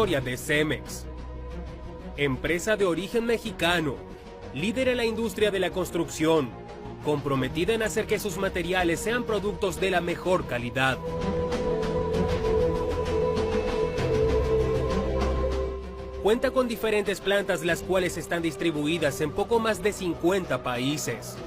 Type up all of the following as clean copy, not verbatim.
historia de Cemex. Empresa de origen mexicano, líder en la industria de la construcción, comprometida en hacer que sus materiales sean productos de la mejor calidad. Cuenta con diferentes plantas, las cuales están distribuidas en poco más de 50 países.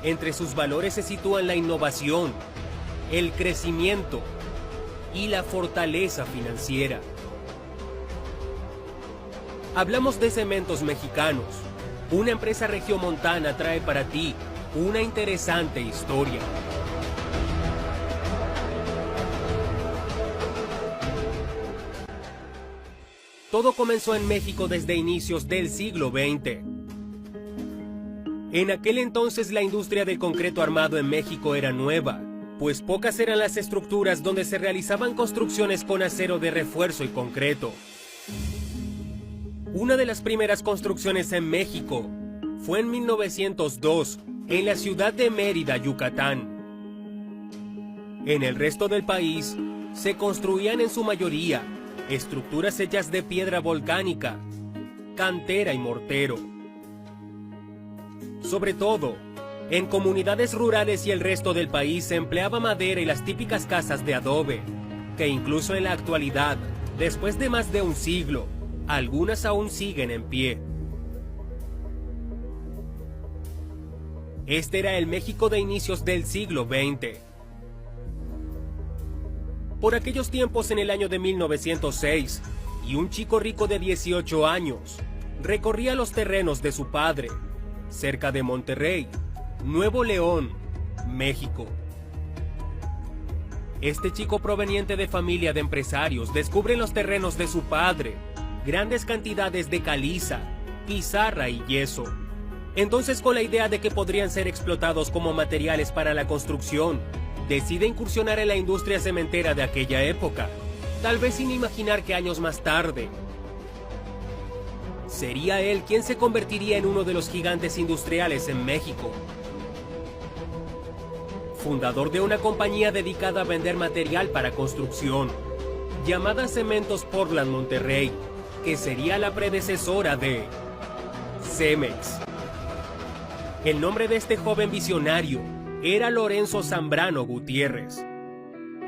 Entre sus valores se sitúan la innovación, el crecimiento y la fortaleza financiera. Hablamos de Cementos Mexicanos. Una empresa regiomontana trae para ti una interesante historia. Todo comenzó en México desde inicios del siglo XX. En aquel entonces la industria del concreto armado en México era nueva, pues pocas eran las estructuras donde se realizaban construcciones con acero de refuerzo y concreto. Una de las primeras construcciones en México fue en 1902, en la ciudad de Mérida, Yucatán. En el resto del país, se construían en su mayoría estructuras hechas de piedra volcánica, cantera y mortero. Sobre todo, en comunidades rurales y el resto del país se empleaba madera y las típicas casas de adobe, que incluso en la actualidad, después de más de un siglo, algunas aún siguen en pie. Este era el México de inicios del siglo XX. Por aquellos tiempos, en el año de 1906, y un chico rico de 18 años recorría los terrenos de su padre, cerca de Monterrey, Nuevo León, México. Este chico, proveniente de familia de empresarios, descubre en los terrenos de su padre grandes cantidades de caliza, pizarra y yeso. Entonces, con la idea de que podrían ser explotados como materiales para la construcción, decide incursionar en la industria cementera de aquella época, tal vez sin imaginar que años más tarde sería él quien se convertiría en uno de los gigantes industriales en México. Fundador de una compañía dedicada a vender material para construcción, llamada Cementos Portland Monterrey, que sería la predecesora de Cemex. El nombre de este joven visionario era Lorenzo Zambrano Gutiérrez.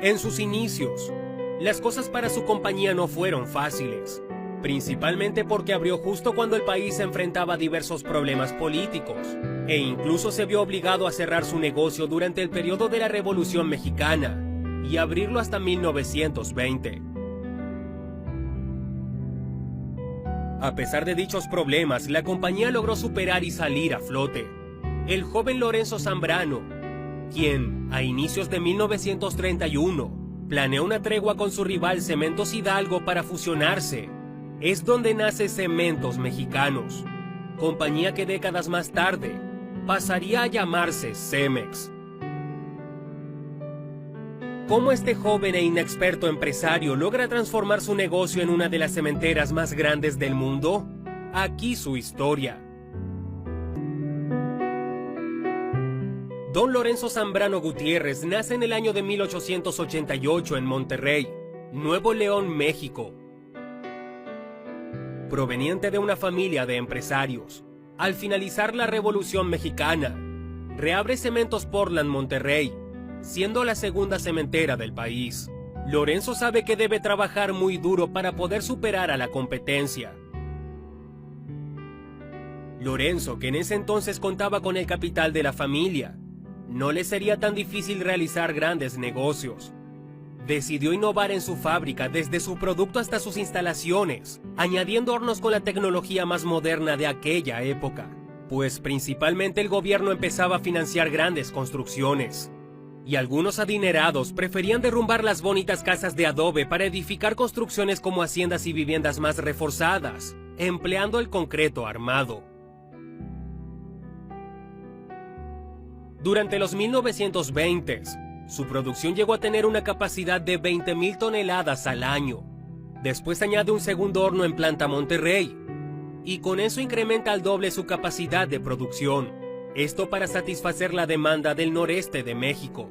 En sus inicios, las cosas para su compañía no fueron fáciles, principalmente porque abrió justo cuando el país se enfrentaba a diversos problemas políticos, e incluso se vio obligado a cerrar su negocio durante el periodo de la Revolución Mexicana y abrirlo hasta 1920. A pesar de dichos problemas, la compañía logró superar y salir a flote. El joven Lorenzo Zambrano, quien, a inicios de 1931, planeó una tregua con su rival Cementos Hidalgo para fusionarse, es donde nace Cementos Mexicanos, compañía que décadas más tarde pasaría a llamarse Cemex. ¿Cómo este joven e inexperto empresario logra transformar su negocio en una de las cementeras más grandes del mundo? Aquí su historia. Don Lorenzo Zambrano Gutiérrez nace en el año de 1888 en Monterrey, Nuevo León, México. Proveniente de una familia de empresarios, al finalizar la Revolución Mexicana, reabre Cementos Portland Monterrey, siendo la segunda cementera del país. Lorenzo sabe que debe trabajar muy duro para poder superar a la competencia. Lorenzo, que en ese entonces contaba con el capital de la familia, no le sería tan difícil realizar grandes negocios. Decidió innovar en su fábrica, desde su producto hasta sus instalaciones, añadiendo hornos con la tecnología más moderna de aquella época, pues principalmente el gobierno empezaba a financiar grandes construcciones, y algunos adinerados preferían derrumbar las bonitas casas de adobe para edificar construcciones como haciendas y viviendas más reforzadas, empleando el concreto armado. Durante los 1920s, su producción llegó a tener una capacidad de 20,000 toneladas al año. Después añade un segundo horno en planta Monterrey, y con eso incrementa al doble su capacidad de producción. Esto para satisfacer la demanda del noreste de México.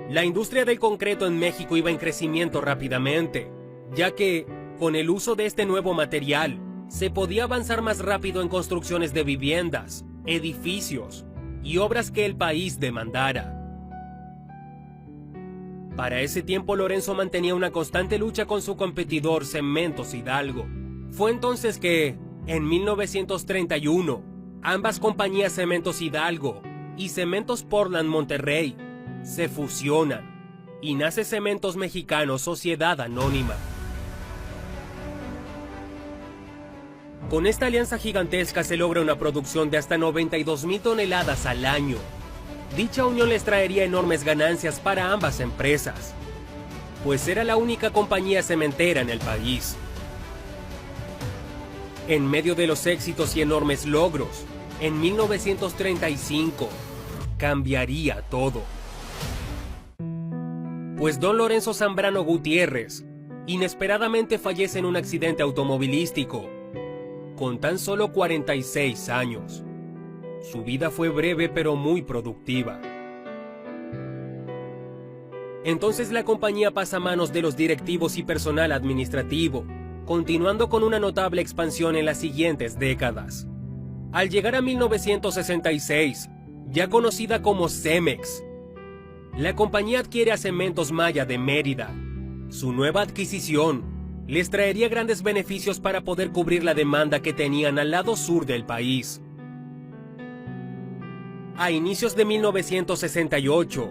La industria del concreto en México iba en crecimiento rápidamente, ya que, con el uso de este nuevo material, se podía avanzar más rápido en construcciones de viviendas, edificios y obras que el país demandara. Para ese tiempo Lorenzo mantenía una constante lucha con su competidor Cementos Hidalgo. Fue entonces que, en 1931, ambas compañías Cementos Hidalgo y Cementos Portland Monterrey se fusionan y nace Cementos Mexicanos Sociedad Anónima. Con esta alianza gigantesca se logra una producción de hasta 92,000 toneladas al año. Dicha unión les traería enormes ganancias para ambas empresas, pues era la única compañía cementera en el país. En medio de los éxitos y enormes logros, en 1935, cambiaría todo. Pues don Lorenzo Zambrano Gutiérrez inesperadamente fallece en un accidente automovilístico, con tan solo 46 años. Su vida fue breve pero muy productiva. Entonces la compañía pasa a manos de los directivos y personal administrativo, continuando con una notable expansión en las siguientes décadas. Al llegar a 1966, ya conocida como Cemex, la compañía adquiere a Cementos Maya de Mérida. Su nueva adquisición les traería grandes beneficios para poder cubrir la demanda que tenían al lado sur del país. A inicios de 1968,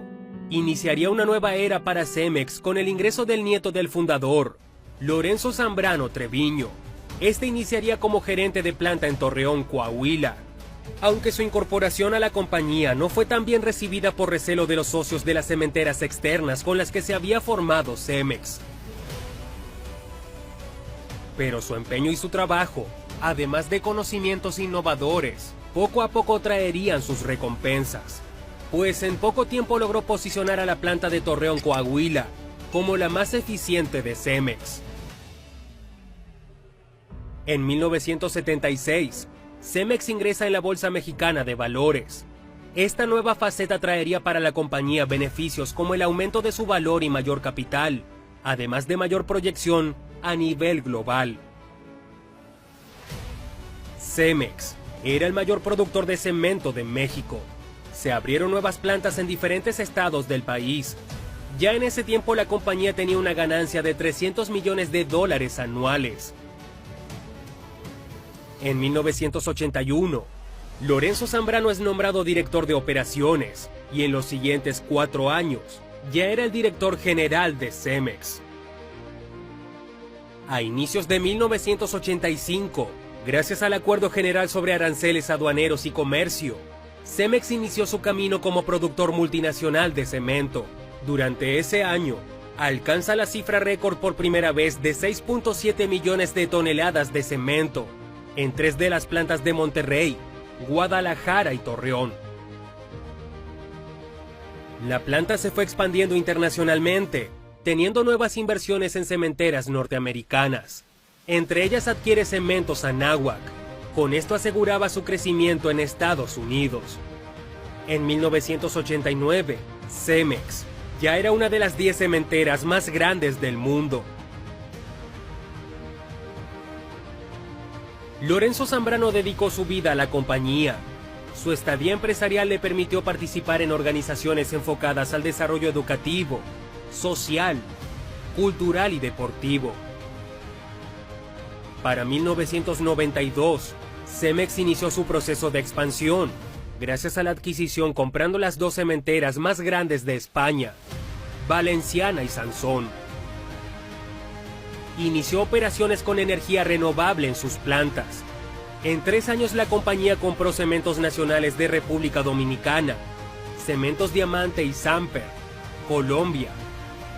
iniciaría una nueva era para Cemex con el ingreso del nieto del fundador, Lorenzo Zambrano Treviño. Este iniciaría como gerente de planta en Torreón, Coahuila. Aunque su incorporación a la compañía no fue tan bien recibida por recelo de los socios de las cementeras externas con las que se había formado Cemex. Pero su empeño y su trabajo, además de conocimientos innovadores, poco a poco traerían sus recompensas, pues en poco tiempo logró posicionar a la planta de Torreón, Coahuila, como la más eficiente de Cemex. En 1976, Cemex ingresa en la Bolsa Mexicana de Valores. Esta nueva faceta traería para la compañía beneficios como el aumento de su valor y mayor capital, además de mayor proyección a nivel global. Cemex era el mayor productor de cemento de México. Se abrieron nuevas plantas en diferentes estados del país. Ya en ese tiempo la compañía tenía una ganancia de $300 millones anuales. En 1981, Lorenzo Zambrano es nombrado director de operaciones y en los siguientes 4 años ya era el director general de Cemex. A inicios de 1985, gracias al Acuerdo General sobre Aranceles Aduaneros y Comercio, Cemex inició su camino como productor multinacional de cemento. Durante ese año, alcanza la cifra récord por primera vez de 6.7 millones de toneladas de cemento, en 3 de las plantas de Monterrey, Guadalajara y Torreón. La planta se fue expandiendo internacionalmente, teniendo nuevas inversiones en cementeras norteamericanas. Entre ellas adquiere Cementos Anáhuac. Con esto aseguraba su crecimiento en Estados Unidos. En 1989, Cemex ya era una de las 10 cementeras más grandes del mundo. Lorenzo Zambrano dedicó su vida a la compañía. Su estadía empresarial le permitió participar en organizaciones enfocadas al desarrollo educativo, social, cultural y deportivo. Para 1992, Cemex inició su proceso de expansión, gracias a la adquisición comprando las 2 cementeras más grandes de España, Valenciana y Sansón. Inició operaciones con energía renovable en sus plantas. En 3 años la compañía compró Cementos Nacionales de República Dominicana, Cementos Diamante y Samper, Colombia,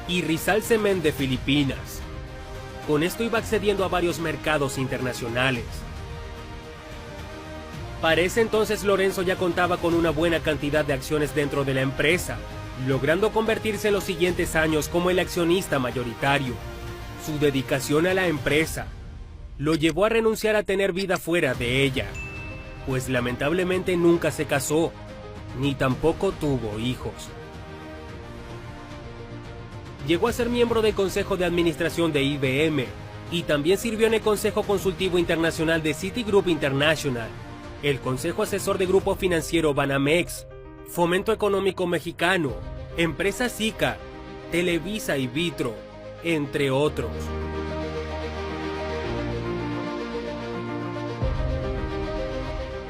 y Rizal Cement de Filipinas. Con esto iba accediendo a varios mercados internacionales. Para ese entonces Lorenzo ya contaba con una buena cantidad de acciones dentro de la empresa, logrando convertirse en los siguientes años como el accionista mayoritario. Su dedicación a la empresa lo llevó a renunciar a tener vida fuera de ella, pues lamentablemente nunca se casó, ni tampoco tuvo hijos. Llegó a ser miembro del Consejo de Administración de IBM y también sirvió en el Consejo Consultivo Internacional de Citigroup International, el Consejo Asesor de Grupo Financiero Banamex, Fomento Económico Mexicano, Empresa Sica, Televisa y Vitro, entre otros.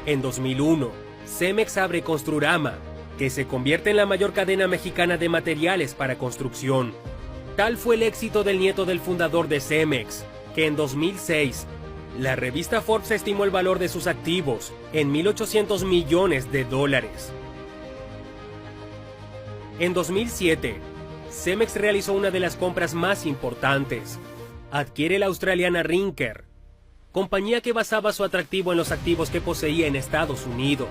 En 2001, Cemex abre Construrama, que se convierte en la mayor cadena mexicana de materiales para construcción. Tal fue el éxito del nieto del fundador de Cemex, que en 2006, la revista Forbes estimó el valor de sus activos en $1.800 millones. En 2007, Cemex realizó una de las compras más importantes. Adquiere la australiana Rinker, compañía que basaba su atractivo en los activos que poseía en Estados Unidos,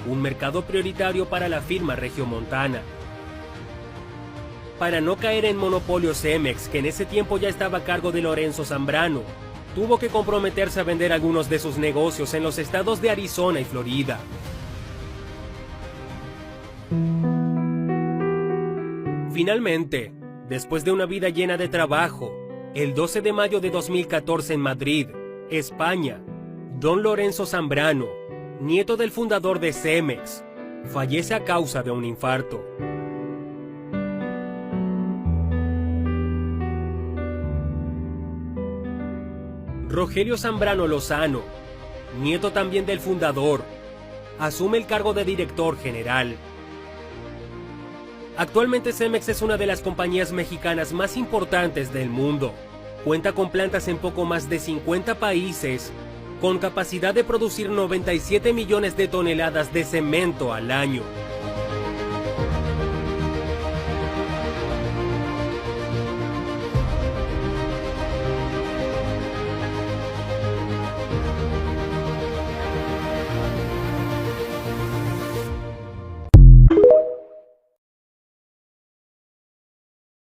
un mercado prioritario para la firma regiomontana. Para no caer en monopolio, Cemex, que en ese tiempo ya estaba a cargo de Lorenzo Zambrano, tuvo que comprometerse a vender algunos de sus negocios en los estados de Arizona y Florida. Finalmente, después de una vida llena de trabajo, el 12 de mayo de 2014 en Madrid, España, don Lorenzo Zambrano, nieto del fundador de Cemex, fallece a causa de un infarto. Rogelio Zambrano Lozano, nieto también del fundador, asume el cargo de director general. Actualmente Cemex es una de las compañías mexicanas más importantes del mundo. Cuenta con plantas en poco más de 50 países, con capacidad de producir 97 millones de toneladas de cemento al año.